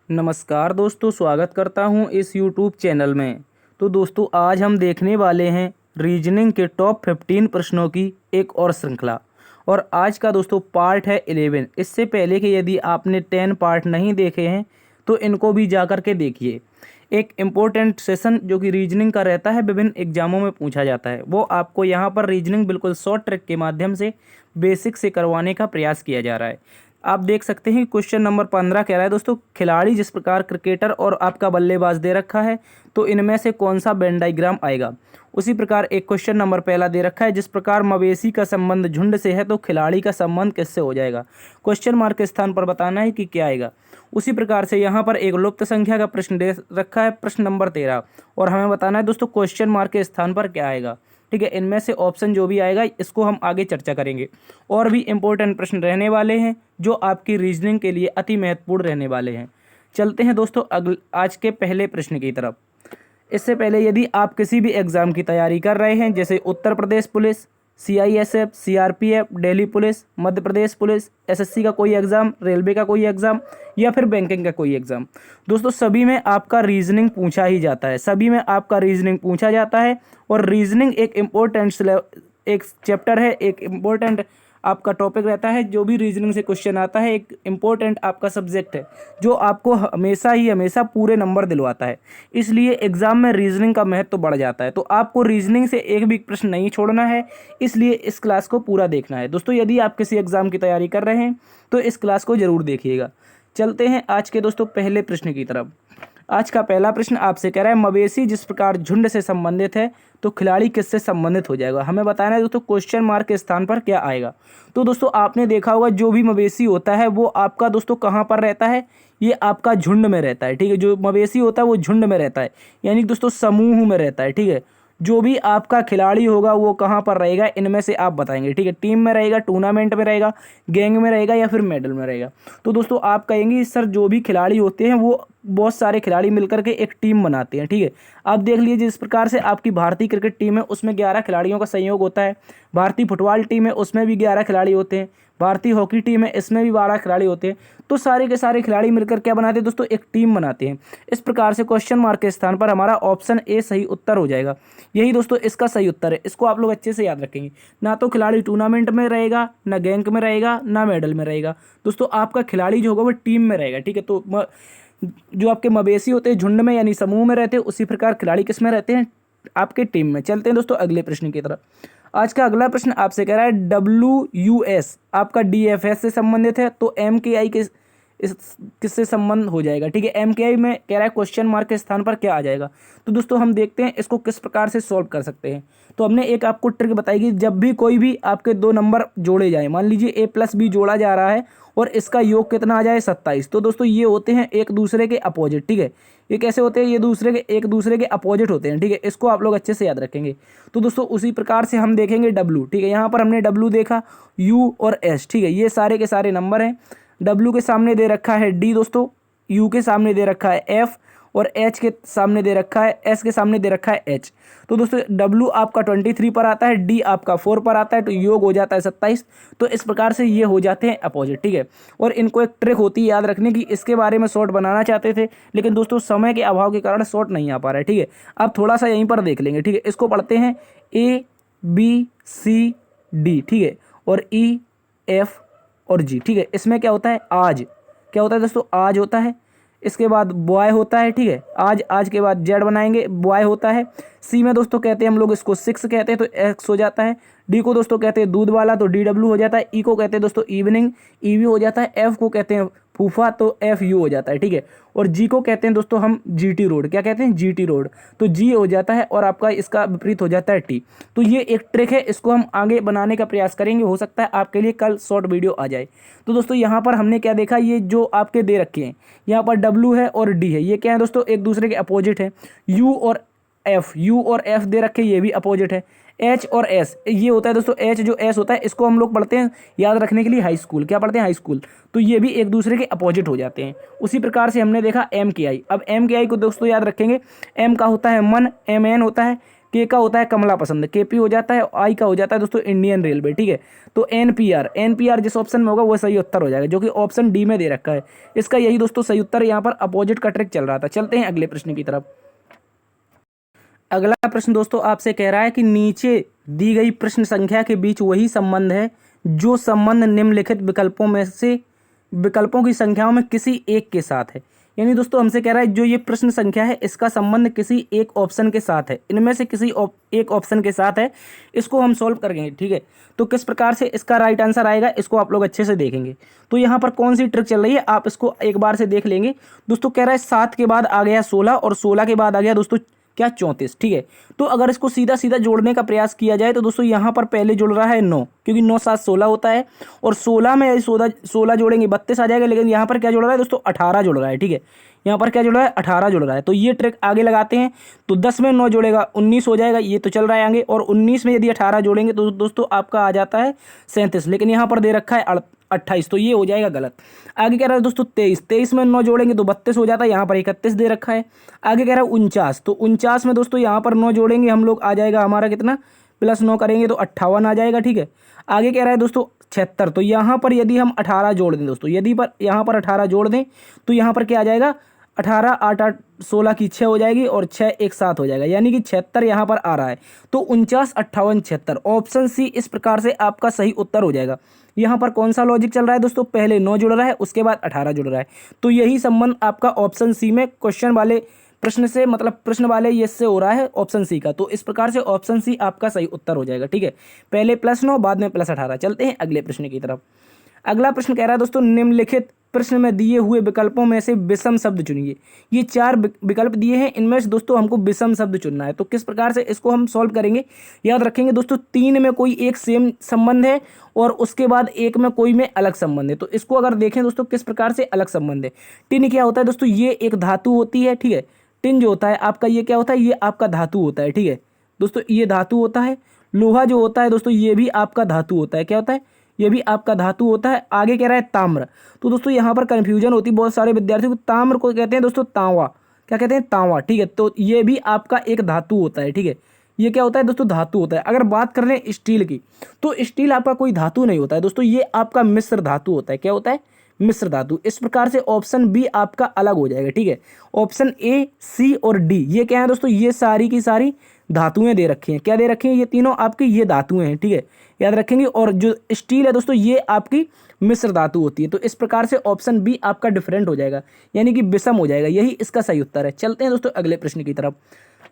नमस्कार दोस्तों, स्वागत करता हूं इस यूट्यूब चैनल में। तो दोस्तों, आज हम देखने वाले हैं रीजनिंग के टॉप 15 प्रश्नों की एक और श्रृंखला। और आज का दोस्तों पार्ट है 11। इससे पहले कि यदि आपने 10 पार्ट नहीं देखे हैं तो इनको भी जा कर के देखिए। एक इम्पोर्टेंट सेशन जो कि रीजनिंग का रहता है, विभिन्न एग्जामों में पूछा जाता है, वो आपको यहाँ पर रीजनिंग बिल्कुल शॉर्ट ट्रिक के माध्यम से बेसिक से करवाने का प्रयास किया जा रहा है। आप देख सकते हैं क्वेश्चन नंबर 15 कह रहा है दोस्तों, खिलाड़ी जिस प्रकार क्रिकेटर और आपका बल्लेबाज दे रखा है तो इनमें से कौन सा वेन डायग्राम आएगा। उसी प्रकार एक क्वेश्चन नंबर पहला दे रखा है, जिस प्रकार मवेशी का संबंध झुंड से है तो खिलाड़ी का संबंध किससे हो जाएगा। क्वेश्चन मार्क के स्थान पर बताना है कि क्या आएगा। उसी प्रकार से यहाँ पर एक लुप्त संख्या का प्रश्न दे रखा है, प्रश्न नंबर 13, और हमें बताना है दोस्तों क्वेश्चन मार्क के स्थान पर क्या आएगा। ठीक है, इनमें से ऑप्शन जो भी आएगा इसको हम आगे चर्चा करेंगे। और भी इम्पोर्टेंट प्रश्न रहने वाले हैं जो आपकी रीजनिंग के लिए अति महत्वपूर्ण रहने वाले हैं। चलते हैं दोस्तों आज के पहले प्रश्न की तरफ। इससे पहले यदि आप किसी भी एग्ज़ाम की तैयारी कर रहे हैं, जैसे Uttar Pradesh police, CISF, CRPF, Delhi police, Madhya Pradesh police, SSC का कोई एग्ज़ाम, रेलवे का कोई एग्ज़ाम या फिर बैंकिंग का कोई एग्ज़ाम, दोस्तों सभी में आपका रीजनिंग पूछा ही जाता है। सभी में आपका रीजनिंग पूछा जाता है। और रीजनिंग एक इम्पोर्टेंट एक चैप्टर है, एक इम्पोर्टेंट आपका टॉपिक रहता है। जो भी रीजनिंग से क्वेश्चन आता है एक इम्पोर्टेंट आपका सब्जेक्ट है जो आपको हमेशा पूरे नंबर दिलवाता है। इसलिए एग्जाम में रीजनिंग का महत्व तो बढ़ जाता है। तो आपको रीजनिंग से एक भी प्रश्न नहीं छोड़ना है, इसलिए इस क्लास को पूरा देखना है। दोस्तों, यदि आप किसी एग्जाम की तैयारी कर रहे हैं तो इस क्लास को जरूर देखिएगा। चलते हैं आज के दोस्तों पहले प्रश्न की तरफ। आज का पहला प्रश्न आपसे कह रहा है, मवेशी जिस प्रकार झुंड से संबंधित है तो खिलाड़ी किससे संबंधित हो जाएगा। हमें बताना है दोस्तों क्वेश्चन मार्क के स्थान पर क्या आएगा। तो दोस्तों आपने देखा होगा जो भी मवेशी होता है वो आपका दोस्तों कहाँ पर रहता है, ये आपका झुंड में रहता है। ठीक है, जो मवेशी होता है वो झुंड में रहता है, यानी दोस्तों समूह में रहता है। ठीक है, जो भी आपका खिलाड़ी होगा वो कहाँ पर रहेगा, इनमें से आप बताएंगे। ठीक है, टीम में रहेगा, टूर्नामेंट में रहेगा, गैंग में रहेगा या फिर मेडल में रहेगा। तो दोस्तों आप कहेंगे सर जो भी खिलाड़ी होते हैं वो बहुत सारे खिलाड़ी मिलकर के एक टीम बनाते हैं। ठीक है, आप देख लीजिए जिस प्रकार से आपकी भारतीय क्रिकेट टीम है उसमें 11 खिलाड़ियों का संयोग होता है, भारतीय फुटबॉल टीम है उसमें भी 11 खिलाड़ी होते हैं, भारतीय हॉकी टीम है इसमें भी 12 खिलाड़ी होते हैं। तो सारे के सारे खिलाड़ी मिलकर क्या बनाते हैं दोस्तों, एक टीम बनाते हैं। इस प्रकार से क्वेश्चन मार्क के स्थान पर हमारा ऑप्शन ए सही उत्तर हो जाएगा। यही दोस्तों इसका सही उत्तर है, इसको आप लोग अच्छे से याद रखेंगे। ना तो खिलाड़ी टूर्नामेंट में रहेगा, ना गैंग में रहेगा, ना मेडल में रहेगा। दोस्तों आपका खिलाड़ी जो होगा वो टीम में रहेगा। ठीक है, तो जो आपके मवेशी होते हैं झुंड में यानी समूह में रहते हैं, उसी प्रकार खिलाड़ी किस में रहते हैं, आपके टीम में। चलते हैं दोस्तों अगले प्रश्न की तरफ। आज का अगला प्रश्न आपसे कह रहा है, WUS आपका DFS से संबंधित है तो MKI किससे संबंध हो जाएगा। ठीक है, MKI में कह रहा है क्वेश्चन मार्क के स्थान पर क्या आ जाएगा। तो दोस्तों हम देखते हैं इसको किस प्रकार से सॉल्व कर सकते हैं। तो हमने एक आपको ट्रिक बताई कि जब भी कोई भी आपके दो नंबर जोड़े जाए, मान लीजिए A+B जोड़ा जा रहा है और इसका योग कितना आ जाए 27, तो दोस्तों ये होते हैं एक दूसरे के अपोजिट। ठीक है, ये कैसे होते हैं, ये एक दूसरे के अपोजिट होते हैं। ठीक है, इसको आप लोग अच्छे से याद रखेंगे। तो दोस्तों उसी प्रकार से हम देखेंगे W। ठीक है, यहाँ पर हमने W देखा, U और S। ठीक है, ये सारे के सारे नंबर हैं। W के सामने दे रखा है D दोस्तों, U के सामने दे रखा है F और H के सामने दे रखा है, S के सामने दे रखा है H। तो दोस्तों W आपका 23 पर आता है, D आपका 4 पर आता है, तो योग हो जाता है 27। तो इस प्रकार से ये हो जाते हैं अपोजिट। ठीक है, और इनको एक ट्रिक होती है याद रखने की, इसके बारे में शॉर्ट बनाना चाहते थे लेकिन दोस्तों समय के अभाव के कारण शॉर्ट नहीं आ पा रहा है। ठीक है, अब थोड़ा सा यहीं पर देख लेंगे। ठीक है, इसको पढ़ते हैं ABCD। ठीक है, और EF और G। ठीक है, इसमें क्या होता है, आज क्या होता है दोस्तों, आज होता है, इसके बाद बॉय होता है। ठीक है, आज के बाद जेड बनाएंगे, बॉय होता है। सी में दोस्तों कहते हैं हम लोग इसको 6 कहते हैं तो एक्स हो जाता है। डी को दोस्तों कहते हैं दूध वाला तो DW हो जाता है। ई को कहते हैं दोस्तों इवनिंग, EV हो जाता है। एफ को कहते हैं फूफा तो FU हो जाता है। ठीक है, और जी को कहते हैं दोस्तों हम GT रोड, क्या कहते हैं GT रोड, तो जी हो जाता है और आपका इसका विपरीत हो जाता है T। तो ये एक ट्रिक है, इसको हम आगे बनाने का प्रयास करेंगे, हो सकता है आपके लिए कल शॉर्ट वीडियो आ जाए। तो दोस्तों यहाँ पर हमने क्या देखा, ये जो आपके दे रखे हैं यहाँ पर W है और D है, ये क्या है दोस्तों एक दूसरे के अपोजिट है। U और F दे रखे, ये भी अपोजिट है। H और S ये होता है दोस्तों, H जो S होता है इसको हम लोग पढ़ते हैं याद रखने के लिए हाई स्कूल, क्या पढ़ते हैं हाई स्कूल, तो ये भी एक दूसरे के अपोजिट हो जाते हैं। उसी प्रकार से हमने देखा MKI। अब MKI को दोस्तों याद रखेंगे, M का होता है मन, MN होता है, के का होता है कमला पसंद, केपी हो जाता है, आई का हो जाता है दोस्तों इंडियन रेलवे, ठीक है। तो एनपीआर जिस ऑप्शन में होगा वो सही उत्तर हो जाएगा, जो कि ऑप्शन डी में दे रखा है। इसका यही दोस्तों सही उत्तर, यहाँ पर अपोजिट का ट्रिक चल रहा था। चलते हैं अगले प्रश्न की तरफ। अगला प्रश्न दोस्तों आपसे कह रहा है कि नीचे दी गई प्रश्न संख्या के बीच वही संबंध है जो संबंध निम्नलिखित विकल्पों में से विकल्पों की संख्याओं में किसी एक के साथ है। यानी दोस्तों हमसे कह रहा है जो ये प्रश्न संख्या है इसका संबंध किसी एक ऑप्शन के साथ है, इनमें से किसी एक ऑप्शन के साथ है, इसको हम सॉल्व करेंगे, ठीक है। तो किस प्रकार से इसका राइट आंसर आएगा इसको आप लोग अच्छे से देखेंगे। तो यहाँ पर कौन सी ट्रिक चल रही है आप इसको एक बार से देख लेंगे। दोस्तों कह रहा है 7 के बाद आ गया 16 और 16 के बाद आ गया दोस्तों क्या 34, ठीक है। तो अगर इसको सीधा सीधा जोड़ने का प्रयास किया जाए तो दोस्तों यहाँ पर पहले जुड़ रहा है 9, क्योंकि 9 7 16 होता है, और 16 में 16 जोड़ेंगे 32 आ जाएगा। लेकिन यहाँ पर क्या जुड़ रहा है दोस्तों 18 जुड़ रहा है, ठीक है। यहाँ पर क्या जुड़ रहा है 18 जुड़ रहा है। तो ये ट्रिक आगे लगाते हैं। तो 10 में 9 जोड़ेगा 19 हो जाएगा, ये तो चल रहा है आगे। और 19 में यदि 18 जोड़ेंगे तो दोस्तों आपका आ जाता है 37, लेकिन यहाँ पर दे रखा है 28, तो ये हो जाएगा गलत। आगे कह रहा है दोस्तों 23 में 9 जोड़ेंगे तो 32 हो जाता है, यहाँ पर 31 दे रखा है। आगे कह रहा है 49, तो 49 में दोस्तों यहाँ पर 9 जोड़ेंगे हम लोग, आ जाएगा हमारा कितना, प्लस 9 करेंगे तो 58 आ जाएगा, ठीक है। आगे कह रहा है दोस्तों 76, तो यहाँ पर यदि हम 18 जोड़ दें दोस्तों, यदि पर यहाँ पर 18 जोड़ दें तो यहाँ पर क्या आ जाएगा 18 8 8 16 की 6 हो जाएगी और 6 एक साथ हो जाएगा, यानी कि 76 यहाँ पर आ रहा है। तो 49 58 76, ऑप्शन सी इस प्रकार से आपका सही उत्तर हो जाएगा। यहाँ पर कौन सा लॉजिक चल रहा है दोस्तों, पहले 9 जुड़ रहा है उसके बाद 18 जुड़ रहा है। तो यही संबंध आपका ऑप्शन सी में क्वेश्चन वाले प्रश्न से, मतलब प्रश्न वाले ये से हो रहा है ऑप्शन सी का। तो इस प्रकार से ऑप्शन सी आपका सही उत्तर हो जाएगा, ठीक है। पहले +9 बाद में +18। चलते हैं अगले प्रश्न की तरफ। अगला प्रश्न कह रहा है दोस्तों निम्नलिखित प्रश्न में दिए हुए विकल्पों में से विषम शब्द चुनिए। ये 4 विकल्प दिए हैं, इनमें से दोस्तों हमको विषम शब्द चुनना है। तो किस प्रकार से इसको हम सॉल्व करेंगे, याद रखेंगे दोस्तों 3 में कोई एक सेम संबंध है और उसके बाद एक में कोई में अलग संबंध है। तो इसको अगर देखें दोस्तों किस प्रकार से अलग संबंध है। टिन क्या होता है दोस्तों, ये एक धातु होती है, ठीक है। टिन जो होता है आपका ये क्या होता है, ये आपका धातु होता है, ठीक है दोस्तों, ये धातु होता है। लोहा जो होता है दोस्तों ये भी आपका धातु होता है, क्या होता है, ये भी आपका धातु होता है। आगे कह रहा है ताम्र, तो दोस्तों यहाँ पर कन्फ्यूजन होती है बहुत सारे विद्यार्थियों को। ताम्र को कहते हैं दोस्तों तांवा, क्या कहते हैं तांवा, ठीक है। तो ये भी आपका एक धातु होता है, ठीक है। ये क्या होता है दोस्तों धातु होता है। अगर बात कर रहे हैं स्टील की, तो स्टील आपका कोई धातु नहीं होता है दोस्तों, ये आपका मिश्र धातु होता है, क्या होता है, मिश्र धातु। इस प्रकार से ऑप्शन बी आपका अलग हो जाएगा, ठीक है। ऑप्शन ए, सी और डी ये क्या है दोस्तों, ये सारी की सारी धातुएं दे रखी हैं, क्या दे रखी हैं, ये तीनों आपकी ये धातुएं हैं, ठीक है, याद रखेंगे। और जो स्टील है दोस्तों ये आपकी मिश्र धातु होती है। तो इस प्रकार से ऑप्शन बी आपका डिफरेंट हो जाएगा, यानी कि विषम हो जाएगा, यही इसका सही उत्तर है। चलते हैं दोस्तों अगले प्रश्न की तरफ।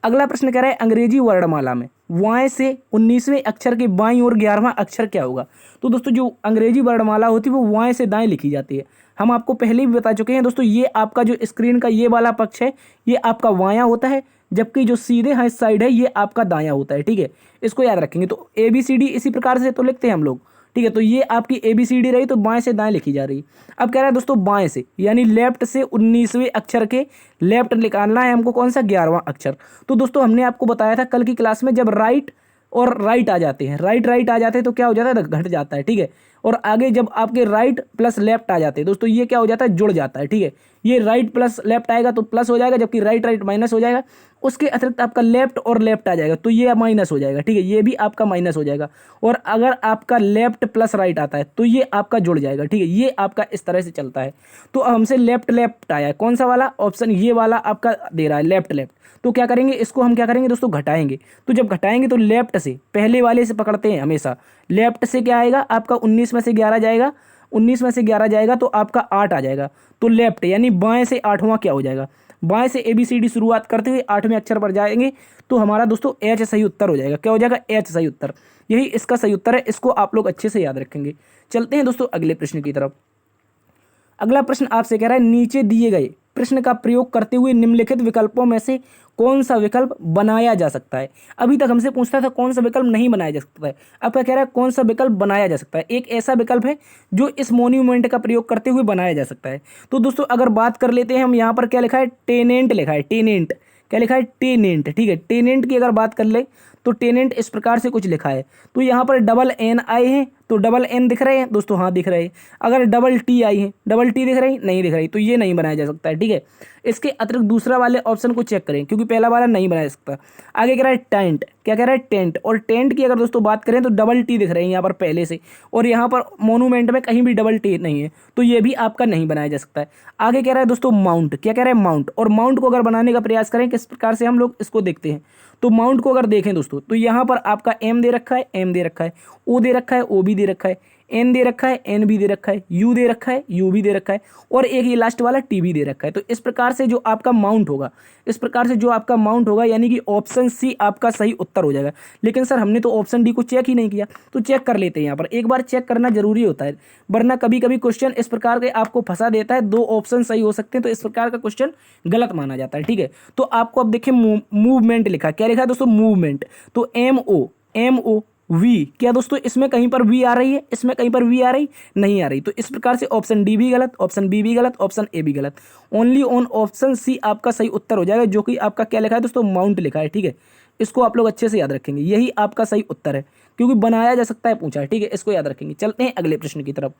अगला प्रश्न कह रहा है अंग्रेजी वर्णमाला में वाय से 19वें अक्षर के बाईं ओर 11वां अक्षर क्या होगा। तो दोस्तों जो अंग्रेजी वर्णमाला होती है वो वाय से दाएं लिखी जाती है। हम आपको पहले भी बता चुके हैं दोस्तों, ये आपका जो स्क्रीन का ये वाला पक्ष है ये आपका वाया होता है, जबकि जो सीधे हाथ साइड है ये आपका दाया होता है, ठीक है। इसको याद रखेंगे। तो ABCD इसी प्रकार से तो लिखते हैं हम लोग, ठीक है। तो ये आपकी ABCD रही, तो बाएं से दाएं लिखी जा रही। अब कह रहा है दोस्तों बाएं से, यानी लेफ्ट से 19वें अक्षर के लेफ्ट निकालना है हमको, कौन सा 11वां अक्षर। तो दोस्तों हमने आपको बताया था कल की क्लास में, जब राइट और राइट आ जाते हैं, राइट आ जाते हैं तो क्या हो जाता है, घट जाता है, ठीक है। और आगे जब आपके राइट प्लस लेफ्ट आ जाते हैं दोस्तों ये क्या हो जाता है, जुड़ जाता है, ठीक है। ये राइट प्लस लेफ्ट आएगा तो प्लस हो जाएगा, जबकि राइट माइनस हो जाएगा। उसके अतिरिक्त आपका लेफ्ट और लेफ्ट आ जाएगा तो ये माइनस हो जाएगा, ठीक है, ये भी आपका माइनस हो जाएगा। और अगर आपका लेफ्ट प्लस राइट आता है तो ये आपका जुड़ जाएगा, ठीक है। ये आपका इस तरह से चलता है। तो हमसे लेफ्ट आया है, कौन सा वाला ऑप्शन, ये वाला आपका दे रहा है लेफ्ट। तो क्या करेंगे, इसको हम क्या करेंगे दोस्तों, घटाएंगे। तो जब घटाएंगे तो लेफ्ट से, पहले वाले से पकड़ते हैं हमेशा, लेफ्ट से क्या आएगा आपका 19 में से 11 जाएगा, 19 में से 11 जाएगा तो आपका 8 आ जाएगा। तो लेफ्ट यानी बाएं से 8वां क्या हो जाएगा, बाएं से ABCD शुरुआत करते हुए 8वें अक्षर पर जाएंगे तो हमारा दोस्तों H सही उत्तर हो जाएगा। क्या हो जाएगा, H सही उत्तर, यही इसका सही उत्तर है। इसको आप लोग अच्छे से याद रखेंगे। चलते हैं दोस्तों अगले प्रश्न की तरफ। अगला प्रश्न आपसे कह रहा है नीचे दिए गए प्रश्न का प्रयोग करते हुए निम्नलिखित विकल्पों में से कौन सा विकल्प बनाया जा सकता है। अभी तक हमसे पूछता था कौन सा विकल्प नहीं बनाया जा सकता है, अब क्या कह रहा है कौन सा विकल्प बनाया जा सकता है। एक ऐसा विकल्प है जो इस मोन्यूमेंट का प्रयोग करते हुए बनाया जा सकता है। तो दोस्तों अगर बात कर लेते हैं हम, यहाँ पर क्या लिखा है, टेनेंट लिखा है, टेनेंट, क्या लिखा है, टेनेंट, ठीक है। टेनेंट की अगर बात कर ले तो टेनेंट इस प्रकार से कुछ लिखा है। तो यहाँ पर डबल NI है, तो तो डबल एन दिख रहे हैं दोस्तों, हाँ दिख रहे हैं। अगर डबल टी आई है, डबल टी दिख रही, नहीं दिख रही, तो ये नहीं बनाया जा सकता है, ठीक है। इसके अतिरिक्त दूसरा वाले ऑप्शन को चेक करें, क्योंकि पहला वाला नहीं बनाया जा सकता। आगे कह रहा है टेंट, क्या कह रहा है टेंट, और टेंट की अगर दोस्तों बात करें तो डबल टी दिख रही है यहाँ पर पहले से, और यहाँ पर मोनूमेंट में कहीं भी डबल टी नहीं है, तो ये भी आपका नहीं बनाया जा सकता है। आगे कह रहा है दोस्तों माउंट, क्या कह रहा है माउंट, और माउंट को अगर बनाने का प्रयास करें किस प्रकार से हम लोग इसको देखते हैं, तो माउंट को अगर देखें दोस्तों तो यहाँ पर आपका एम दे रखा है, एम दे रखा है, ओ दे रखा है, ओ भी दे रखा है, एन दे रखा है, एन भी दे रखा है, यू दे रखा है, यू भी दे रखा है, और एक ये लास्ट वाला टी भी दे रखा है। तो इस प्रकार से जो आपका माउंट होगा, इस प्रकार से जो आपका माउंट होगा, यानी कि ऑप्शन सी आपका सही उत्तर हो जाएगा। लेकिन सर हमने तो ऑप्शन डी को चेक ही नहीं किया, तो चेक कर लेते हैं। यहाँ पर एक बार चेक करना जरूरी होता है, वरना कभी कभी क्वेश्चन इस प्रकार के आपको फंसा देता है, दो ऑप्शन सही हो सकते हैं, तो इस प्रकार का क्वेश्चन गलत माना जाता है, ठीक है। तो आपको अब देखिए मूवमेंट लिखा, क्या लिखा है दोस्तों मूवमेंट, तो एम ओ वी, क्या दोस्तों इसमें कहीं पर वी आ रही है, इसमें कहीं पर वी आ रही नहीं आ रही, तो इस प्रकार से ऑप्शन डी भी गलत, ऑप्शन बी भी गलत, ऑप्शन ए भी गलत। ओनली ऑन ऑप्शन सी आपका सही उत्तर हो जाएगा, जो कि आपका क्या लिखा है दोस्तों माउंट लिखा है, ठीक है। इसको आप लोग अच्छे से याद रखेंगे, यही आपका सही उत्तर है, क्योंकि बनाया जा सकता है पूछा है, ठीक है। इसको याद रखेंगे। चलते हैं अगले प्रश्न की तरफ।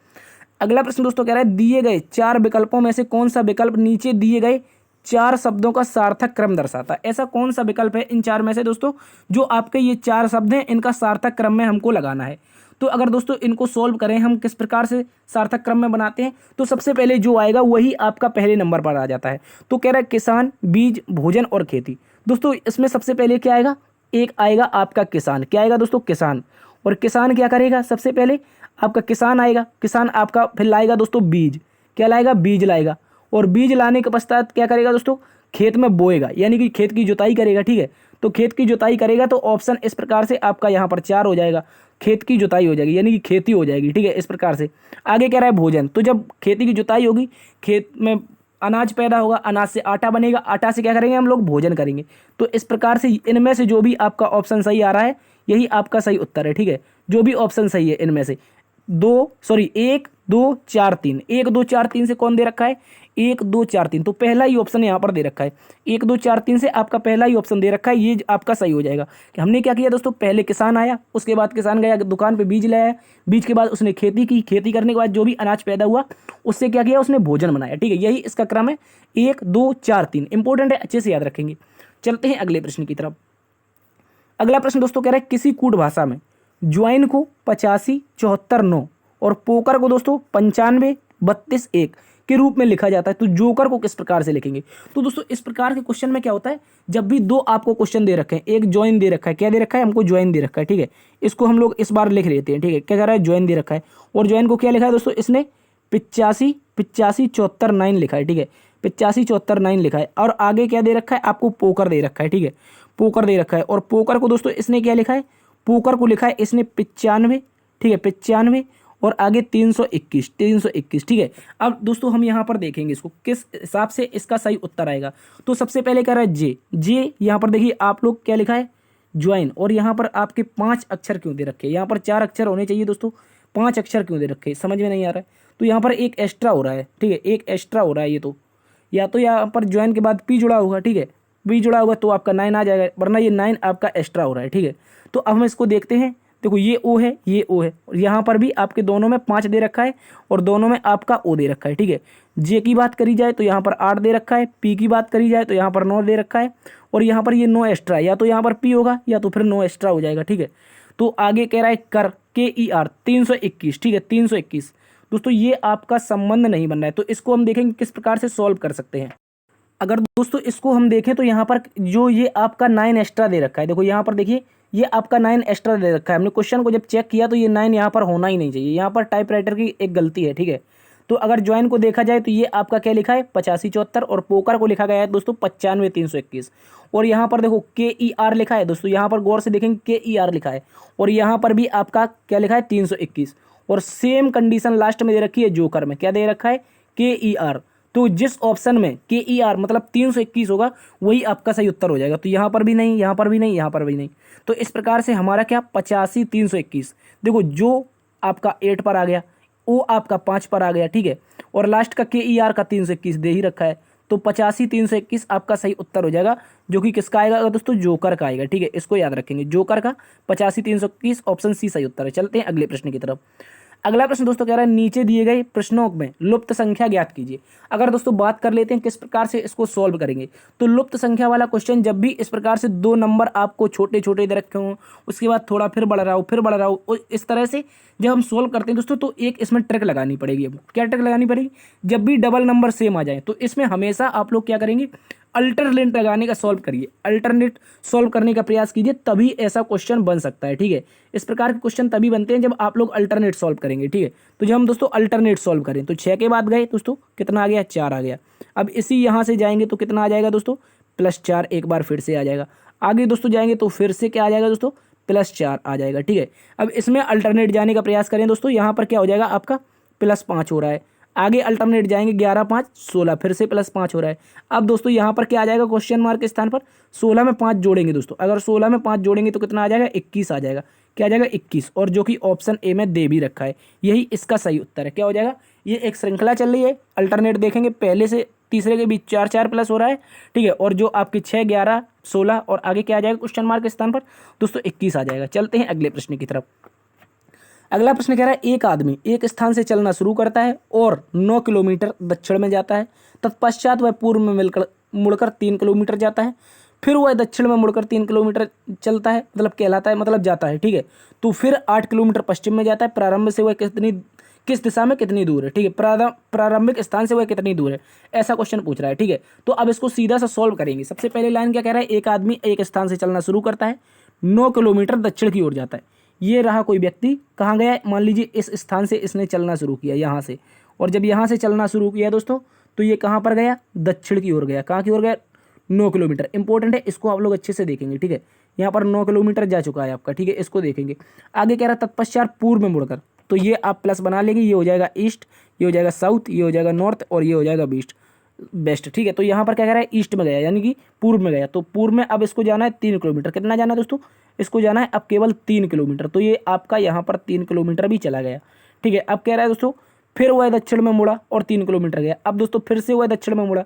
अगला प्रश्न दोस्तों कह रहा है दिए गए 4 विकल्पों में से कौन सा विकल्प नीचे दिए गए 4 शब्दों का सार्थक क्रम दर्शाता है। ऐसा कौन सा विकल्प है इन 4 में से दोस्तों, जो आपके ये 4 शब्द हैं, इनका सार्थक क्रम में हमको लगाना है। तो अगर दोस्तों इनको सोल्व करें हम किस प्रकार से सार्थक क्रम में बनाते हैं, तो सबसे पहले जो आएगा वही आपका पहले नंबर पर आ जाता है। तो कह रहा है किसान, बीज, भोजन और खेती। दोस्तों इसमें सबसे पहले क्या आएगा, एक आएगा आपका किसान, क्या आएगा दोस्तों किसान, और किसान क्या करेगा, सबसे पहले आपका किसान आएगा, किसान आपका फिर लाएगा दोस्तों बीज, क्या लाएगा, बीज लाएगा, और बीज लाने के पश्चात क्या करेगा दोस्तों, खेत में बोएगा, यानी कि खेत की जुताई करेगा, ठीक है। तो खेत की जुताई करेगा, तो ऑप्शन इस प्रकार से आपका यहाँ पर 4 हो जाएगा, खेत की जुताई हो जाएगी, यानी कि खेती हो जाएगी, ठीक है। इस प्रकार से आगे कह रहा है भोजन, तो जब खेती की जुताई होगी, खेत में अनाज पैदा होगा, अनाज से आटा बनेगा, आटा से क्या करेंगे हम लोग, भोजन करेंगे। तो इस प्रकार से इनमें से जो भी आपका ऑप्शन सही आ रहा है, यही आपका सही उत्तर है, ठीक है। जो भी ऑप्शन सही है इनमें से 1 2 4 3, 1 2 4 3 से कौन दे रखा है, 1 2 4 3, तो पहला ही ऑप्शन यहाँ पर दे रखा है, 1 2 4 3 से आपका पहला ही ऑप्शन दे रखा है, ये आपका सही हो जाएगा। कि हमने क्या किया दोस्तों, पहले किसान आया, उसके बाद किसान गया दुकान पे बीज लाया, बीज के बाद उसने खेती की, खेती करने के बाद जो भी अनाज पैदा हुआ उससे क्या किया, उसने भोजन बनाया, ठीक है। यही इसका क्रम है 1 2 4 3, इंपॉर्टेंट है, अच्छे से याद रखेंगे। चलते हैं अगले प्रश्न की तरफ। अगला प्रश्न दोस्तों कह रहा है किसी कूट भाषा में ज्वाइन को 85 74 9 और पोकर को दोस्तों 95 32 1 के रूप में लिखा जाता है, तो जोकर को किस प्रकार से लिखेंगे। तो दोस्तों इस प्रकार के क्वेश्चन में क्या होता है, जब भी 2 आपको क्वेश्चन दे रखे हैं, एक ज्वाइन दे रखा है, क्या दे रखा है हमको, ज्वाइन दे रखा है, ठीक है। इसको हम लोग इस बार लिख लेते हैं, ठीक है। क्या कह रहा है, ज्वाइन दे रखा है, और ज्वाइन को क्या लिखा है दोस्तों, इसने 85 74 9 लिखा है, ठीक है। 85 74 9 लिखा है, और आगे क्या दे रखा है आपको, पोकर दे रखा है, ठीक है। पोकर दे रखा है, और पोकर को दोस्तों इसने क्या लिखा है, पोकर को लिखा है इसने 95, ठीक है, 95, और आगे 321, ठीक है। अब दोस्तों हम यहाँ पर देखेंगे इसको किस हिसाब से इसका सही उत्तर आएगा। तो सबसे पहले कह रहा है जे, यहाँ पर देखिए आप लोग क्या लिखा है, ज्वाइन, और यहाँ पर आपके 5 अक्षर क्यों दे रखे हैं, यहाँ पर 4 अक्षर होने चाहिए दोस्तों, 5 अक्षर क्यों दे रखे, समझ में नहीं आ रहा है। तो यहाँ पर एक एक्स्ट्रा हो रहा है, ठीक है, एक एक्स्ट्रा हो रहा है, ये तो या तो यहाँ पर ज्वाइन के बाद पी जुड़ा होगा, ठीक है, पी जुड़ा होगा तो आपका 9 आ जाएगा, वरना ये 9 आपका एक्स्ट्रा हो रहा है, ठीक है। तो अब हम इसको देखते हैं, देखो ये ओ है, ये ओ है, और यहाँ पर भी आपके दोनों में 5 दे रखा है, और दोनों में आपका ओ दे रखा है, ठीक है। जे की बात करी जाए तो यहाँ पर 8 दे रखा है, पी की बात करी जाए तो यहाँ पर 9 दे रखा है, और यहाँ पर ये 9 एक्स्ट्रा है, या तो यहाँ पर पी होगा या तो फिर 9 एक्स्ट्रा हो जाएगा, ठीक है। तो आगे कह रहा है कर, KER 321, ठीक है, 321। दोस्तों ये आपका संबंध नहीं बन रहा है, तो इसको हम देखेंगे किस प्रकार से सॉल्व कर सकते हैं। अगर दोस्तों इसको हम देखें तो यहाँ पर जो ये आपका 9 एक्स्ट्रा दे रखा है, देखो यहाँ पर देखिए ये आपका 9 एक्स्ट्रा दे रखा है। हमने क्वेश्चन को जब चेक किया तो ये 9 यहाँ पर होना ही नहीं चाहिए, यहाँ पर टाइपराइटर की एक गलती है, ठीक है। तो अगर ज्वाइन को देखा जाए तो ये आपका क्या लिखा है 85 74, और पोकर को लिखा गया है दोस्तों 95 321, और यहाँ पर देखो KER लिखा है दोस्तों, यहाँ पर गौर से देखेंगे KER लिखा है, और यहाँ पर भी आपका क्या लिखा है 321, और सेम कंडीशन लास्ट में दे रखी है जोकर में, क्या दे रखा है KER। तो जिस ऑप्शन में KER मतलब 321 होगा वही आपका सही उत्तर हो जाएगा। तो यहाँ पर भी नहीं, यहाँ पर भी नहीं, यहाँ पर भी नहीं। तो इस प्रकार से हमारा क्या 85 321, देखो जो आपका 8 पर आ गया, ओ आपका 5 पर आ गया, ठीक है, और लास्ट का KER का 321 दे ही रखा है, तो 85,321 आपका सही उत्तर हो जाएगा, जो कि किसका आएगा दोस्तों, जोकर का आएगा। ठीक है, इसको याद रखेंगे, जोकर का 85,321 ऑप्शन सी सही उत्तर है। चलते हैं अगले प्रश्न की तरफ। अगला प्रश्न दोस्तों कह रहा है नीचे दिए गए प्रश्नों में लुप्त संख्या ज्ञात कीजिए। अगर दोस्तों बात कर लेते हैं किस प्रकार से इसको सॉल्व करेंगे, तो लुप्त संख्या वाला क्वेश्चन जब भी इस प्रकार से दो नंबर आपको छोटे छोटे दे रखे हों, उसके बाद थोड़ा फिर बढ़ रहा हो फिर बढ़ रहा हो, और इस तरह से जब हम सॉल्व करते हैं दोस्तों, तो एक इसमें ट्रिक लगानी पड़ेगी। हमको क्या ट्रिक लगानी पड़ेगी, जब भी डबल नंबर सेम आ जाए तो इसमें हमेशा आप लोग क्या करेंगे, अल्टरनेट लगाने का सॉल्व करिए, अल्टरनेट सॉल्व करने का प्रयास कीजिए, तभी ऐसा क्वेश्चन बन सकता है। ठीक है, इस प्रकार के क्वेश्चन तभी बनते हैं जब आप लोग अल्टरनेट सॉल्व करेंगे। ठीक है, तो जब हम दोस्तों अल्टरनेट सॉल्व करें तो 6 के बाद गए दोस्तों, कितना आ गया, 4 आ गया। अब इसी यहाँ से जाएंगे तो कितना आ जाएगा दोस्तों, +4 एक बार फिर से आ जाएगा। आगे दोस्तों जाएंगे तो फिर से क्या आ जाएगा दोस्तों, +4 आ जाएगा। ठीक है, अब इसमें अल्टरनेट जाने का प्रयास करें दोस्तों, यहाँ पर क्या हो जाएगा आपका +5 हो रहा है। आगे अल्टरनेट जाएंगे 11 5 16, फिर से +5 हो रहा है। अब दोस्तों यहाँ पर क्या आ जाएगा, क्वेश्चन मार्क के स्थान पर 16 में 5 जोड़ेंगे दोस्तों, अगर 16 में 5 जोड़ेंगे तो कितना आ जाएगा, 21 आ जाएगा। क्या आ जाएगा, 21, और जो कि ऑप्शन ए में दे भी रखा है, यही इसका सही उत्तर है। क्या हो जाएगा, ये एक श्रृंखला चल रही है, अल्टरनेट देखेंगे पहले से तीसरे के बीच 4 4 प्लस हो रहा है। ठीक है, और जो आपके 6 11 16 और आगे क्या आ जाएगा क्वेश्चन मार्क के स्थान पर दोस्तों, 21 आ जाएगा। चलते हैं अगले प्रश्न की तरफ। अगला प्रश्न कह रहा है एक आदमी एक स्थान से चलना शुरू करता है और 9 किलोमीटर दक्षिण में जाता है, तत्पश्चात वह पूर्व में मुड़कर 3 किलोमीटर जाता है, फिर वह दक्षिण में मुड़कर 3 किलोमीटर चलता है, मतलब कहलाता है, मतलब जाता है। ठीक है, तो फिर 8 किलोमीटर पश्चिम में जाता है। प्रारंभ से वह किस दिशा में कितनी दूर है। ठीक है, प्रारंभिक स्थान से वह कितनी दूर है, ऐसा क्वेश्चन पूछ रहा है। ठीक है, तो अब इसको सीधा सा सॉल्व करेंगे। सबसे पहले लाइन क्या कह रहा है, एक आदमी एक स्थान से चलना शुरू करता है, 9 किलोमीटर दक्षिण की ओर जाता है। ये रहा कोई व्यक्ति, कहाँ गया, मान लीजिए इस स्थान से इसने चलना शुरू किया यहाँ से, और जब यहाँ से चलना शुरू किया दोस्तों, तो ये कहाँ पर गया, दक्षिण की ओर गया। कहाँ की ओर गया, 9 किलोमीटर। इंपॉर्टेंट है, इसको आप लोग अच्छे से देखेंगे। ठीक है, यहाँ पर 9 किलोमीटर जा चुका है आपका। ठीक है, इसको देखेंगे। आगे कह रहा है तत्पश्चात पूर्व में मुड़कर, तो ये आप प्लस बना लेंगे, ये हो जाएगा ईस्ट, ये हो जाएगा साउथ, ये हो जाएगा नॉर्थ, और ये हो जाएगा बेस्ट। ठीक है, तो यहाँ पर क्या कह रहा है, ईस्ट में गया, यानी कि पूर्व में गया। तो पूर्व में अब इसको जाना है 3 किलोमीटर। कितना जाना है दोस्तों, इसको जाना है अब केवल 3 किलोमीटर। तो ये आपका यहाँ पर 3 किलोमीटर भी चला गया। ठीक है, अब कह रहा है दोस्तों फिर वह दक्षिण में मुड़ा और 3 किलोमीटर गया। अब दोस्तों फिर से वह दक्षिण में मुड़ा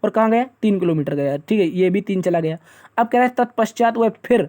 और कहाँ गया, 3 किलोमीटर गया। ठीक है, ये भी 3 चला गया। अब कह रहा है तत्पश्चात वह फिर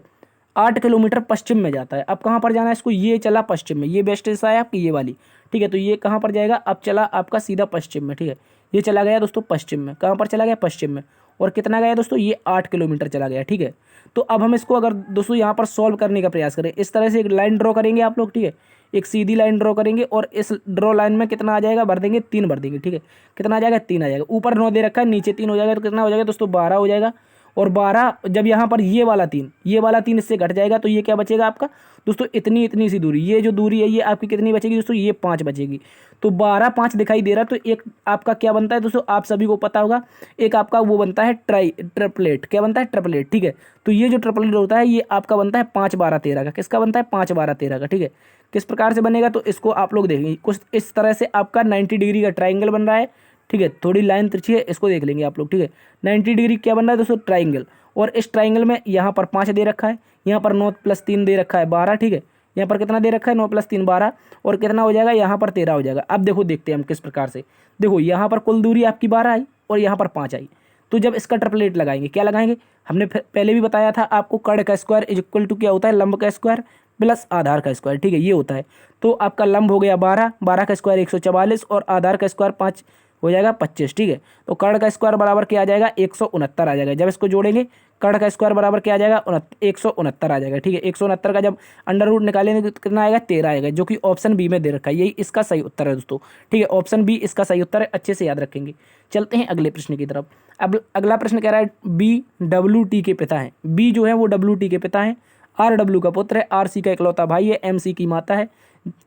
8 किलोमीटर पश्चिम में जाता है। अब कहाँ पर जाना है इसको, ये चला पश्चिम में, ये बेस्ट दिशा है आपकी ये वाली। ठीक है, तो ये कहाँ पर जाएगा, अब चला आपका सीधा पश्चिम में। ठीक है, ये चला गया दोस्तों पश्चिम में। कहाँ पर चला गया, पश्चिम में, और कितना गया दोस्तों, ये 8 किलोमीटर चला गया। ठीक है, तो अब हम इसको अगर दोस्तों यहाँ पर सॉल्व करने का प्रयास करें, इस तरह से एक लाइन ड्रॉ करेंगे आप लोग। ठीक है, एक सीधी लाइन ड्रॉ करेंगे और इस ड्रॉ लाइन में कितना आ जाएगा, भर देंगे 3 भर देंगे। ठीक है, कितना आ जाएगा, 3 आ जाएगा। ऊपर 9 दे रखा है, नीचे 3 हो जाएगा, तो कितना हो जाएगा दोस्तों, 12 हो जाएगा। और 12 जब यहाँ पर ये वाला 3 इससे घट जाएगा, तो ये क्या बचेगा आपका दोस्तों, इतनी सी दूरी, ये जो दूरी है ये आपकी कितनी बचेगी दोस्तों, ये 5 बचेगी। तो 12 5 दिखाई दे रहा है, तो एक आपका क्या बनता है दोस्तों, आप सभी को पता होगा, एक आपका वो बनता है ट्रिपलेट। क्या बनता है, ट्रिपलेट। ठीक है, तो ये जो ट्रिपलेट होता है ये आपका बनता है 5 12 13 का। किसका बनता है, 5 12 13 का। ठीक है, किस प्रकार से बनेगा, तो इसको आप लोग देखेंगे, कुछ इस तरह से आपका 90 डिग्री का ट्राइंगल बन रहा है। ठीक है, थोड़ी लाइन तिरछी है, इसको देख लेंगे आप लोग। ठीक है, 90 डिग्री क्या बन रहा है दोस्तों, ट्राइंगल। और इस ट्राइंगल में यहाँ पर 5 दे रखा है, यहाँ पर 9 + 3 दे रखा है 12। ठीक है, यहाँ पर कितना दे रखा है, 9 + 3 12, और कितना हो जाएगा, यहाँ पर 13 हो जाएगा। अब देखो देखते हैं हम किस प्रकार से, देखो यहाँ पर कुल दूरी आपकी 12 आई और यहाँ पर 5 आई। तो जब इसका ट्रिपलेट लगाएंगे, क्या लगाएंगे, हमने पहले भी बताया था आपको, कर्ण का स्क्वायर = क्या होता है, लंब का स्क्वायर प्लस आधार का स्क्वायर। ठीक है, ये होता है। तो आपका लंब हो गया 12, 12 का स्क्वायर 144, और आधार का स्क्वायर 5 हो जाएगा 25। ठीक है, तो कर्ण का स्क्वायर बराबर क्या आ जाएगा, 169 आ जाएगा। जब इसको जोड़ेंगे, कर्ण का स्क्वायर बराबर क्या आ जाएगा, 169 आ जाएगा। ठीक है, 169 का जब अंडर रूट निकालेंगे तो कितना आएगा, 13 आएगा, जो कि ऑप्शन बी में दे रखा है। यही इसका सही उत्तर है दोस्तों। ठीक है, ऑप्शन बी इसका सही उत्तर है, अच्छे से याद रखेंगे। चलते हैं अगले प्रश्न की तरफ। अब अगला प्रश्न कह रहा है बी WT के पिता हैं। बी जो है वो WT के पिता हैं, RW का पुत्र है, RC का इकलौता भाई है, MC की माता है,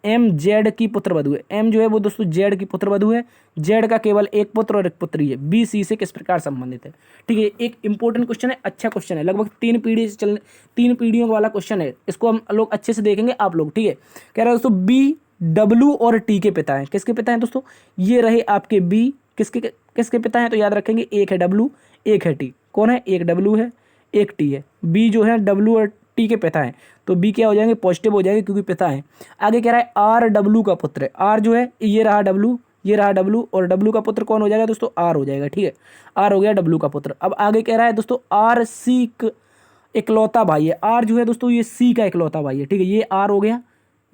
MZ की पुत्र वधू है। M जो है वो दोस्तों Z की पुत्र वधू है, Z का केवल एक पुत्र और एक पुत्री है। BC से किस प्रकार संबंधित है। ठीक है, एक इंपॉर्टेंट क्वेश्चन है, अच्छा क्वेश्चन है, लगभग 3 पीढ़ी से 3 पीढ़ियों वाला क्वेश्चन है। इसको हम लोग अच्छे से देखेंगे आप लोग। ठीक है, कह रहा है दोस्तों B W और T के पिता हैं। किसके पिता हैं दोस्तों, ये रहे आपके B, किसके पिता हैं, तो याद रखेंगे, एक है W एक है T। कौन है, एक W है एक T है। B जो है W और T के पिता हैं, तो B क्या हो जाएंगे, पॉजिटिव हो जाएंगे, क्योंकि पिता है। आगे कह रहा है RW का पुत्र है। R जो है ये रहा W, ये रहा डब्लू, और डब्लू का पुत्र कौन हो जाएगा दोस्तों, आर हो जाएगा। ठीक है, आर हो गया डब्लू का पुत्र। अब आगे कह रहा है दोस्तों आर सी इकलौता भाई है। आर जो है दोस्तों ये सी का इकलौता भाई है। ठीक है, ये आर हो गया,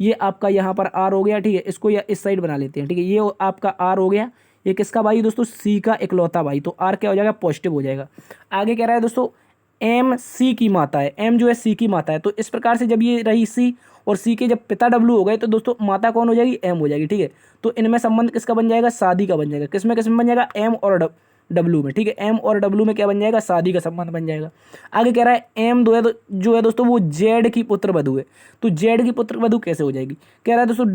ये आपका यहाँ पर आर हो गया। ठीक है, इसको या इस साइड बना लेते हैं। ठीक है, ये आपका आर हो गया, ये किसका भाई दोस्तों, सी का इकलौता भाई। तो आर क्या हो जाएगा, पॉजिटिव हो जाएगा। आगे कह रहा है दोस्तों एम सी की माता है, एम जो है सी की माता है। तो इस प्रकार से जब ये रही सी और सी के जब पिता डब्लू हो गए तो दोस्तों माता कौन हो जाएगी, एम हो जाएगी। ठीक है, तो इनमें संबंध किसका बन जाएगा, शादी का बन जाएगा। किसमें किसमें बन जाएगा, एम और डब्लू में। ठीक है, एम और डब्लू में क्या बन जाएगा, शादी का संबंध बन जाएगा। आगे कह रहा है एम जो है दोस्तों वो जेड की पुत्र वधू है। तो जेड की पुत्र वधू कैसे हो जाएगी, कह रहा है दोस्तों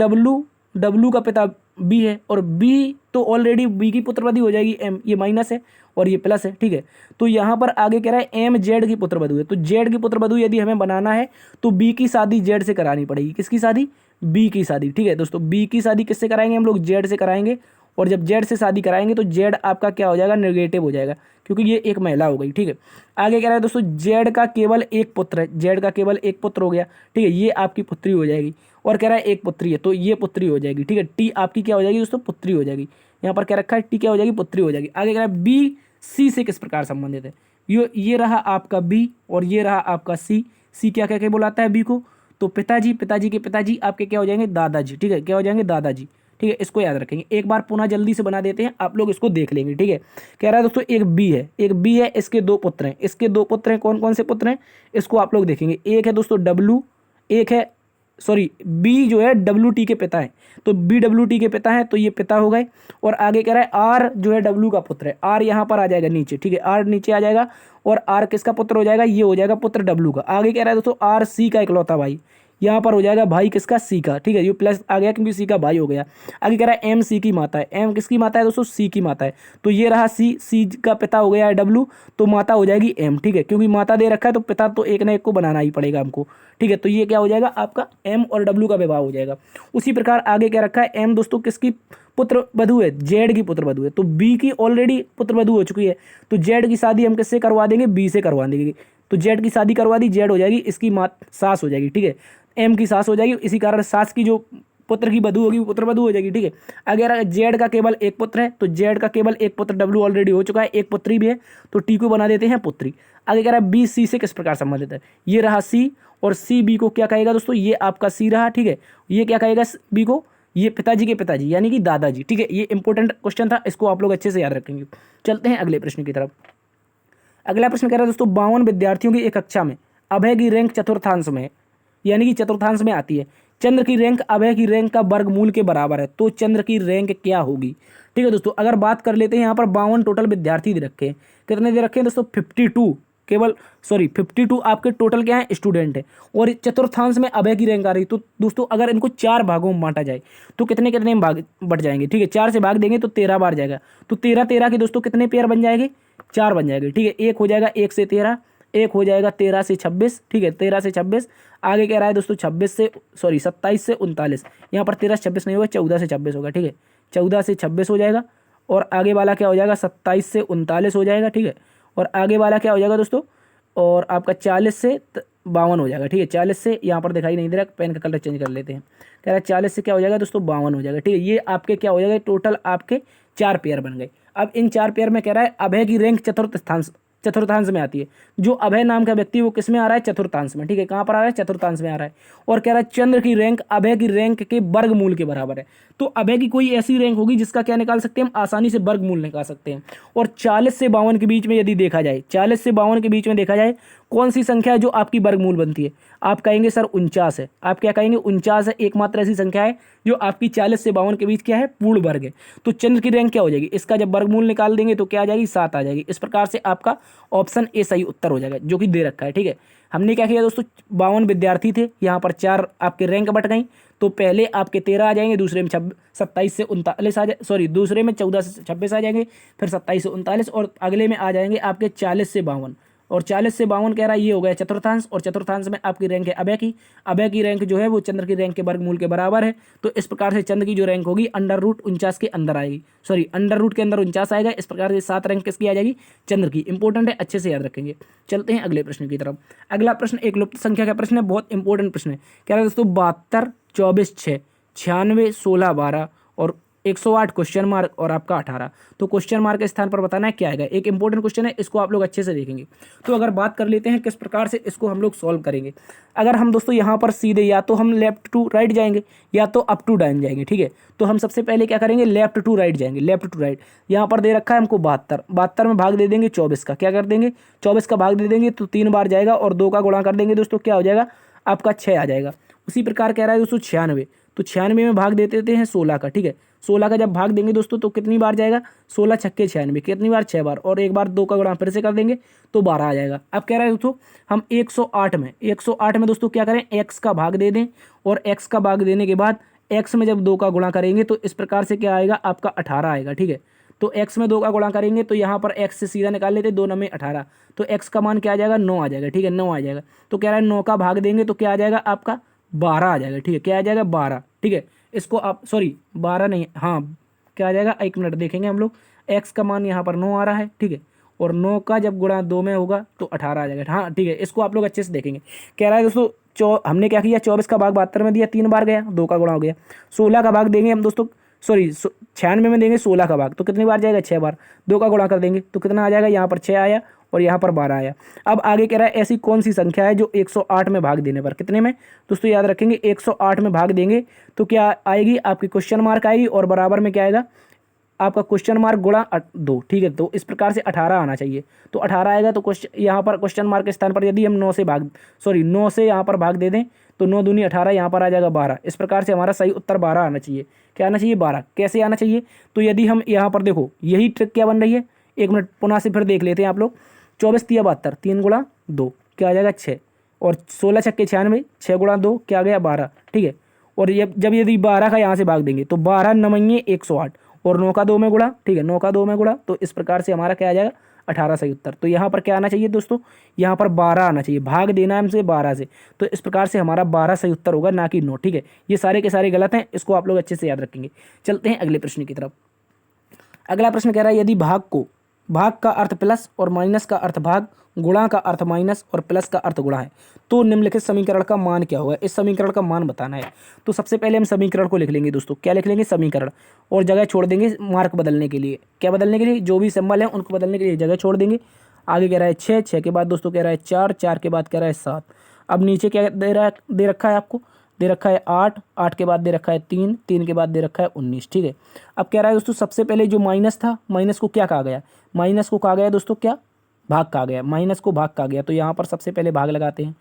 डब्लू का पिता बी है, और बी तो ऑलरेडी बी की पुत्रवधू हो जाएगी एम, ये माइनस है और ये प्लस है। ठीक है, तो यहाँ पर आगे कह रहा है एम जेड की पुत्रवधू है। तो जेड की पुत्रवधू यदि हमें बनाना है तो बी की शादी जेड से करानी पड़ेगी। किसकी शादी, बी की शादी। ठीक है दोस्तों, बी की शादी किससे कराएंगे हम लोग, जेड से कराएंगे। और जब जेड से शादी कराएंगे तो जेड आपका क्या हो जाएगा, नेगेटिव हो जाएगा, क्योंकि ये एक महिला हो गई। ठीक है, आगे कह रहा है दोस्तों जेड का केवल एक पुत्र है, जेड का केवल एक पुत्र हो गया। ठीक है, ये आपकी पुत्री हो जाएगी। और कह रहा है एक पुत्री है, तो ये पुत्री हो जाएगी। ठीक है, टी आपकी क्या हो जाएगी दोस्तों, पुत्री हो जाएगी। यहाँ पर क्या रखा है, टी क्या हो जाएगी, पुत्री हो जाएगी। आगे कह रहा है बी सी से किस प्रकार संबंधित है, ये रहा आपका बी और ये रहा आपका सी। सी क्या क्या बुलाता है बी को, तो पिताजी, पिताजी के पिताजी आपके क्या हो जाएंगे, दादाजी। ठीक है, क्या हो जाएंगे, दादाजी। ठीक है, इसको याद रखेंगे। एक बार पुनः जल्दी से बना देते हैं, आप लोग इसको देख लेंगे। ठीक है, कह रहा है दोस्तों एक बी है, एक बी है, इसके दो पुत्र हैं। इसके दो पुत्र हैं, कौन कौन से पुत्र हैं, इसको आप लोग देखेंगे। एक है दोस्तों डब्लू, एक है बी जो है डब्लू टी के पिता है, तो बी डब्लू टी के पिता है, तो ये पिता हो गए। और आगे कह रहा है आर जो है डब्लू का पुत्र है, आर यहाँ पर आ जाएगा नीचे। ठीक है, आर नीचे आ जाएगा और आर किसका पुत्र हो जाएगा, ये हो जाएगा पुत्र डब्लू का। आगे कह रहा है दोस्तों आर सी का इकलौता भाई, यहाँ पर हो जाएगा भाई किसका, सी का। ठीक है, ये प्लस आ गया क्योंकि सी का भाई हो गया। आगे कह रहा है एम सी की माता है, एम किसकी माता है दोस्तों, सी की माता है। तो ये रहा सी का पिता हो गया है डब्लू, तो माता हो जाएगी एम। ठीक है, क्योंकि माता दे रखा है तो पिता तो एक ना एक को बनाना ही पड़ेगा हमको। ठीक है, तो ये क्या हो जाएगा आपका एम और डब्लू का विवाह हो जाएगा। उसी प्रकार आगे क्या रखा है, एम दोस्तों किसकी पुत्र वधू है, जेड की पुत्र वधू है। तो बी की ऑलरेडी पुत्र वधू हो चुकी है, तो जेड की शादी हम किससे करवा देंगे, बी से करवा देंगे। तो जेड की शादी करवा दी, जेड हो जाएगी इसकी सास हो जाएगी। ठीक है, एम की सास हो जाएगी, इसी कारण सास की जो पुत्र की वधू होगी वो पुत्र वधू हो जाएगी। ठीक है, अगर जेड का केवल एक पुत्र है तो जेड का केवल एक पुत्र डब्लू ऑलरेडी हो चुका है, एक पुत्री भी है, तो टी को बना देते हैं पुत्री। आगे कह रहा है बी सी से किस प्रकार संबंधित है, ये रहा सी, और सी बी को क्या कहेगा दोस्तों, ये आपका सी रहा। ठीक है, ये क्या कहेगा बी को, ये पिताजी के पिताजी यानी कि दादाजी। ठीक है, ये इंपॉर्टेंट क्वेश्चन था, इसको आप लोग अच्छे से याद रखेंगे। चलते हैं अगले प्रश्न की तरफ। अगला प्रश्न कह रहा है दोस्तों 52 विद्यार्थियों की एक कक्षा में अभय की रैंक चतुर्थांश में है, यानी कि चतुर्थांश में आती है। चंद्र की रैंक अभय की रैंक का वर्गमूल के बराबर है, तो चंद्र की रैंक क्या होगी। ठीक है दोस्तों, अगर बात कर लेते हैं यहाँ पर 52 टोटल विद्यार्थी दे रखे हैं, कितने दे रखे हैं दोस्तों, 52 केवल 52 आपके टोटल क्या है, स्टूडेंट है। और चतुर्थांश में अभय की रैंक आ रही, तो दोस्तों अगर इनको 4 भागों में बांटा जाए तो कितने कितने में भाग बट जाएंगे। ठीक है, 4 से भाग देंगे तो 13 बार जाएगा, तो 13 के दोस्तों कितने पेयर बन जाएंगे, 4 बन जाएंगे। ठीक है, एक हो जाएगा 1 से 13, एक हो जाएगा 13 से 26। ठीक है, 13 से 26। आगे कह रहा है दोस्तों 27 से 27 से 39, यहाँ पर 13 से 26 नहीं होगा, 14 से 26 होगा। ठीक है, 14 से 26 हो जाएगा, और आगे वाला क्या हो जाएगा, 27 से 39 हो जाएगा। ठीक है, और आगे वाला क्या हो जाएगा दोस्तों, और आपका 40 से 52 हो जाएगा। ठीक है, 40 से, यहाँ पर दिखाई नहीं दे रहा, पेन का कलर चेंज कर लेते हैं। कह रहा है 40 से क्या हो जाएगा दोस्तों, 52 हो जाएगा। ठीक है, ये आपके क्या हो जाएगा, टोटल आपके 4 पेयर बन गए। अब इन 4 पेयर में कह रहा है अभय की रैंक चतुर्थांश में आती है। जो अभय नाम का व्यक्ति वो किस में आ रहा है, चतुर्थांश में। ठीक है, कहाँ पर आ रहा है, चतुर्थांश में आ रहा है। और कह रहा है चंद्र की रैंक अभय की रैंक के वर्गमूल के बराबर है, तो अभय की कोई ऐसी रैंक होगी जिसका क्या निकाल सकते हैं हम, आसानी से वर्गमूल निकाल सकते हैं। और 40 से 52 के बीच में यदि देखा जाए, 40 से 52 के बीच में देखा जाए कौन सी संख्या है जो आपकी वर्गमूल बनती है, आप कहेंगे सर 49 है। आप क्या कहेंगे, 49 है, एकमात्र ऐसी संख्या है जो आपकी 40 से 52 के बीच क्या है, पूर्ण वर्ग है। तो चंद्र की रैंक क्या हो जाएगी, इसका जब वर्गमूल निकाल देंगे तो क्या आ जाएगी, 7 आ जाएगी। इस प्रकार से आपका ऑप्शन ए सही उत्तर हो जाएगा, जो कि दे रखा है। ठीक है, हमने क्या किया दोस्तों, 52 विद्यार्थी थे, यहाँ पर 4 आपके रैंक बट गई, तो पहले आपके 13 आ जाएंगे, दूसरे में 27 से 39 आ जाए, दूसरे में 14 से 26 आ जाएंगे, फिर 27 से 39, और अगले में आ जाएंगे आपके 40 से 52। और 40 से 52 कह रहा है ये हो गया चतुर्थांश, और चतुर्थांश में आपकी रैंक है अभय की रैंक जो है वो चंद्र की रैंक के वर्गमूल के बराबर है। तो इस प्रकार से चंद्र की जो रैंक होगी √49 के अंदर आएगी, अंडर रूट के अंदर 49 आएगा। इस प्रकार से 7 रैंक किसकी आ जाएगी, चंद्र की। इंपॉर्टेंट है, अच्छे से याद रखेंगे। चलते हैं अगले प्रश्न की तरफ। अगला प्रश्न एक लुप्त संख्या का प्रश्न है, बहुत इंपॉर्टेंट प्रश्न है। कह रहा है दोस्तों 72, 24, 6, 96, 16, 12 और 108 क्वेश्चन मार्क और आपका 18। तो क्वेश्चन मार्क के स्थान पर बताना है क्या आएगा। एक इंपॉर्टेंट क्वेश्चन है, इसको आप लोग अच्छे से देखेंगे। तो अगर बात कर लेते हैं किस प्रकार से इसको हम लोग सॉल्व करेंगे। अगर हम दोस्तों यहाँ पर सीधे या तो हम लेफ्ट टू राइट जाएंगे या तो अप टू डाउन जाएंगे, ठीक है। तो हम सबसे पहले क्या करेंगे, लेफ्ट टू राइट जाएंगे। लेफ्ट टू राइट यहाँ पर दे रखा है हमको 72, 72 में भाग दे देंगे 24 का, क्या कर देंगे 24 का भाग दे देंगे तो 3 बार जाएगा और 2 का गुणा कर देंगे दोस्तों, क्या हो जाएगा आपका 6 आ जाएगा। उसी प्रकार कह रहा है दोस्तों 96, तो 96 में भाग दे देते हैं 16 का, ठीक है। 16 का जब भाग देंगे दोस्तों तो कितनी बार जाएगा, 16 छक्के 96, कितनी बार 6 बार, और एक बार 2 का गुणा फिर से कर देंगे तो 12 आ जाएगा। अब कह रहा है दोस्तों हम 108 में दोस्तों क्या करें, x का भाग दे दें, और x का भाग देने के बाद x में जब 2 का गुणा करेंगे तो इस प्रकार से क्या आएगा आपका 18 आएगा, ठीक है। तो x में 2 का गुणा करेंगे तो यहाँ पर x से सीधा निकाल लेते, 2 9 में 18, तो x का मान क्या आ जाएगा 9 आ जाएगा, ठीक है 9 आ जाएगा। तो कह रहा है 9 का भाग देंगे तो क्या आ जाएगा आपका 12 आ जाएगा, ठीक है। क्या आ जाएगा 12, ठीक है। इसको आप सॉरी 12 नहीं, हाँ क्या आ जाएगा, एक मिनट देखेंगे हम लोग। x का मान यहाँ पर 9 आ रहा है, ठीक है, और 9 का जब गुणा 2 में होगा तो 18 आ जाएगा, हाँ ठीक है। इसको आप लोग अच्छे से देखेंगे। कह रहा है दोस्तों हमने क्या किया, 24 का भाग 72 में दिया, 3 बार गया, 2 का गुणा हो गया। 16 का भाग देंगे हम दोस्तों, सॉरी 96 में देंगे 16 का भाग, तो कितनी बार जाएगा 6 बार, 2 का गुणा कर देंगे तो कितना आ जाएगा, यहाँ पर 6 आया और यहाँ पर 12 आया। अब आगे कह रहा है ऐसी कौन सी संख्या है जो 108 में भाग देने पर, कितने में दोस्तों याद रखेंगे, 108 में भाग देंगे तो क्या आएगी आपकी क्वेश्चन मार्क आएगी, और बराबर में क्या आएगा आपका क्वेश्चन मार्क गुणा 2, ठीक है। तो इस प्रकार से 18 आना चाहिए, तो 18 आएगा। तो क्वेश्चन यहाँ पर क्वेश्चन मार्क के स्थान पर यदि हम 9 से यहाँ पर भाग दे दें तो 9 दूनी 18, यहाँ पर आ जाएगा 12। इस प्रकार से हमारा सही उत्तर 12 आना चाहिए। क्या आना चाहिए 12, कैसे आना चाहिए, तो यदि हम यहाँ पर देखो यही ट्रिक क्या बन रही है, एक मिनट पुनः से फिर देख लेते हैं आप लोग। 24 तिया 72, 3 गुणा 2 क्या आ जाएगा 6, और 16 छक्के 96, 6 गुणा 2 क्या आ गया 12, ठीक है। और ये जब यदि 12 का यहाँ से भाग देंगे तो 12 9 108, और 9 का 2 में गुणा, ठीक है 9 का 2 में गुणा, तो इस प्रकार से हमारा क्या आ जाएगा 18 सही उत्तर। तो यहाँ पर क्या आना चाहिए दोस्तों, यहाँ पर 12 आना चाहिए, भाग देना है हमसे 12 से, तो इस प्रकार से हमारा 12 सही उत्तर होगा, ना कि 9, ठीक है। ये सारे के सारे गलत हैं, इसको आप लोग अच्छे से याद रखेंगे। चलते हैं अगले प्रश्न की तरफ। अगला प्रश्न कह रहा है यदि भाग का अर्थ प्लस और माइनस का अर्थ भाग, गुणा का अर्थ माइनस और प्लस का अर्थ गुणा है, तो निम्नलिखित समीकरण का मान क्या होगा। इस समीकरण का मान बताना है। तो सबसे पहले हम समीकरण को लिख लेंगे दोस्तों, क्या लिख लेंगे समीकरण, और जगह छोड़ देंगे मार्क बदलने के लिए, क्या बदलने के लिए, जो भी सिंबल है उनको बदलने के लिए जगह छोड़ देंगे। आगे कह रहा है 6, 6 के बाद दोस्तों कह रहा है 4, 4 के बाद कह रहा है 7। अब नीचे क्या दे रखा है आपको, दे रखा है 8, 8 के बाद दे रखा है 3, 3 के बाद दे रखा है 19, ठीक है। अब कह रहा है दोस्तों सबसे पहले जो माइनस था, माइनस को क्या कहा गया, माइनस को कहा गया दोस्तों क्या, भाग कहा गया, माइनस को भाग कहा गया, तो यहाँ पर सबसे पहले भाग लगाते हैं।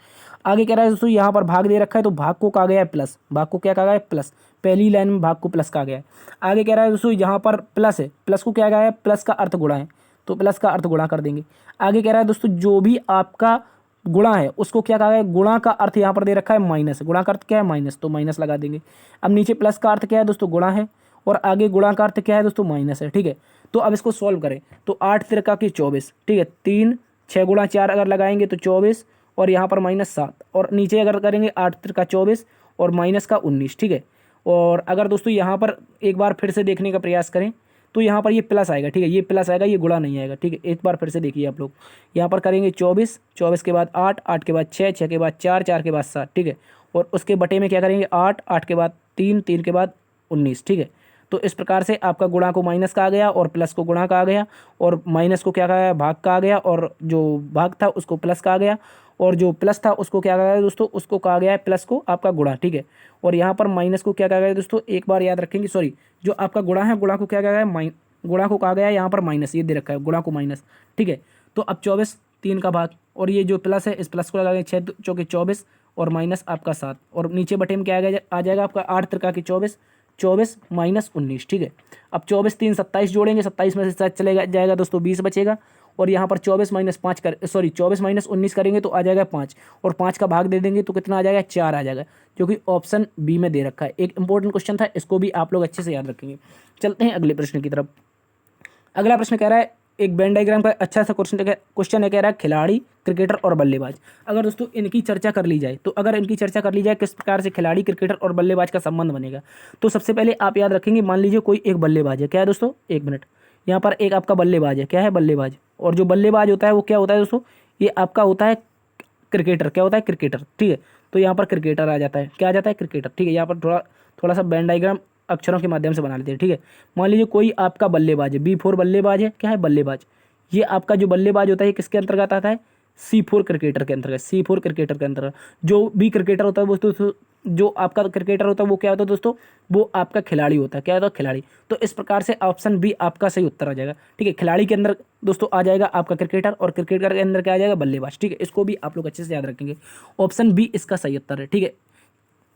आगे कह रहा है दोस्तों यहाँ पर भाग दे रखा है तो भाग को कहा गया है प्लस, भाग को क्या कहा गया है प्लस, पहली लाइन में भाग को प्लस कहा गया है। आगे कह रहा है दोस्तों यहाँ पर प्लस है, प्लस को क्या कहा है, प्लस का अर्थ गुणा है, तो प्लस का अर्थ गुणा कर देंगे। आगे कह रहा है दोस्तों जो भी आपका गुणा है उसको क्या कहा गया है, गुणा का अर्थ यहाँ पर दे रखा है माइनस, गुणा का अर्थ क्या है माइनस, तो माइनस लगा देंगे। अब नीचे प्लस का अर्थ क्या है दोस्तों गुणा है, और आगे गुणा का अर्थ क्या है दोस्तों माइनस है, ठीक है। तो अब इसको सॉल्व करें तो 8 तिरका की 24, ठीक है, 3 6 गुणा 4 अगर लगाएंगे तो 24, और यहाँ पर माइनस 7, और नीचे अगर करेंगे 8 तिरका 24 और माइनस का 19, ठीक है। और अगर दोस्तों यहाँ पर एक बार फिर से देखने का प्रयास करें तो यहाँ पर ये प्लस आएगा, ठीक है, ये प्लस आएगा, ये गुणा नहीं आएगा, ठीक है। एक बार फिर से देखिए आप लोग, यहाँ पर करेंगे 24, 24 के बाद 8, 8 के बाद 6, 6 के बाद 4, 4 के बाद 7, ठीक है। और उसके बटे में क्या करेंगे 8, 8 के बाद 3, 3 के बाद 19, ठीक है। तो इस प्रकार से आपका गुणा को माइनस कहा गया और प्लस को गुणा कहा गया, और माइनस को क्या कहा गया भाग कहा गया, और जो भाग था उसको प्लस कहा गया, और जो प्लस था उसको क्या कहा गया दोस्तों, उसको कहा गया है प्लस को आपका गुणा, ठीक है। और यहाँ पर माइनस को क्या कहा गया दोस्तों, एक बार याद रखेंगे, सॉरी जो आपका गुणा है गुणा को क्या कहा गया, गुणा को कहा गया है यहाँ पर माइनस, ये दे रखा है गुणा को माइनस, ठीक है। तो अब 24 3 का भाग, और ये जो प्लस है इस प्लस को लगाएंगे 6 चौके 24 और माइनस आपका 7, और नीचे बटे में क्या आ जाएगा आपका 8 तिरका की 24, 24 माइनस 19, ठीक है। अब 24 3 27 जोड़ेंगे, 27 में से 7 चलेगा जाएगा दोस्तों 20 बचेगा, और यहाँ पर 24 माइनस 5 24 माइनस 19 करेंगे तो आ जाएगा 5, और 5 का भाग दे देंगे तो कितना आ जाएगा 4 आ जाएगा, जो कि ऑप्शन बी में दे रखा है। एक इंपॉर्टेंट क्वेश्चन था, इसको भी आप लोग अच्छे से याद रखेंगे। चलते हैं अगले प्रश्न की तरफ। अगला प्रश्न कह रहा है एक वेन डायग्राम का अच्छा सा क्वेश्चन है, कह रहा है खिलाड़ी, क्रिकेटर और बल्लेबाज। अगर दोस्तों इनकी चर्चा कर ली जाए, तो अगर इनकी चर्चा कर ली जाए किस प्रकार से खिलाड़ी, क्रिकेटर और बल्लेबाज का संबंध बनेगा, तो सबसे पहले आप याद रखेंगे, मान लीजिए कोई एक बल्लेबाज है, क्या है दोस्तों, एक मिनट, यहाँ पर एक आपका बल्लेबाज है, क्या है बल्लेबाज, और जो बल्लेबाज होता है वो क्या होता है दोस्तों, ये आपका होता है क्रिकेटर, क्या होता है क्रिकेटर, ठीक है। तो यहाँ पर क्रिकेटर आ जाता है, क्या आ जाता है क्रिकेटर, ठीक है। यहाँ पर थोड़ा सा वेन डायग्राम अक्षरों के माध्यम से बना लेते हैं, ठीक है। मान लीजिए कोई आपका बल्लेबाज है, B4 बल्लेबाज है, क्या है बल्लेबाज। ये आपका जो बल्लेबाज होता है ये किसके अंतर्गत आता है, C4 क्रिकेटर के अंतर्गत, C4 क्रिकेटर के अंतर्गत। जो भी क्रिकेटर होता है दोस्तों, जो आपका क्रिकेटर होता है वो क्या होता है दोस्तों, वो आपका खिलाड़ी होता है, क्या होता है खिलाड़ी। तो इस प्रकार से ऑप्शन बी आपका सही उत्तर आ जाएगा, ठीक है। खिलाड़ी के अंदर दोस्तों आ जाएगा आपका क्रिकेटर, और क्रिकेटर के अंदर क्या आ जाएगा बल्लेबाज, ठीक है। इसको भी आप लोग अच्छे से याद रखेंगे, ऑप्शन बी इसका सही उत्तर है, ठीक है।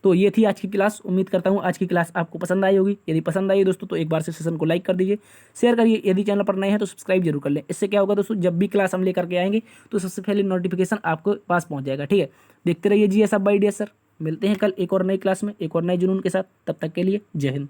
तो ये थी आज की क्लास। उम्मीद करता हूँ आज की क्लास आपको पसंद आई होगी। यदि पसंद आई दोस्तों तो एक बार से सेशन को लाइक कर दीजिए, शेयर करिए। यदि चैनल पर नए हैं तो सब्सक्राइब जरूर कर लें। इससे क्या होगा दोस्तों, जब भी क्लास हम लेकर के आएंगे तो सबसे पहले नोटिफिकेशन आपको पास पहुंच जाएगा, ठीक है। देखते रहिए G S by D S sir. मिलते हैं कल एक और नई क्लास में एक और नए जुनून के साथ। तब तक के लिए जय हिंद।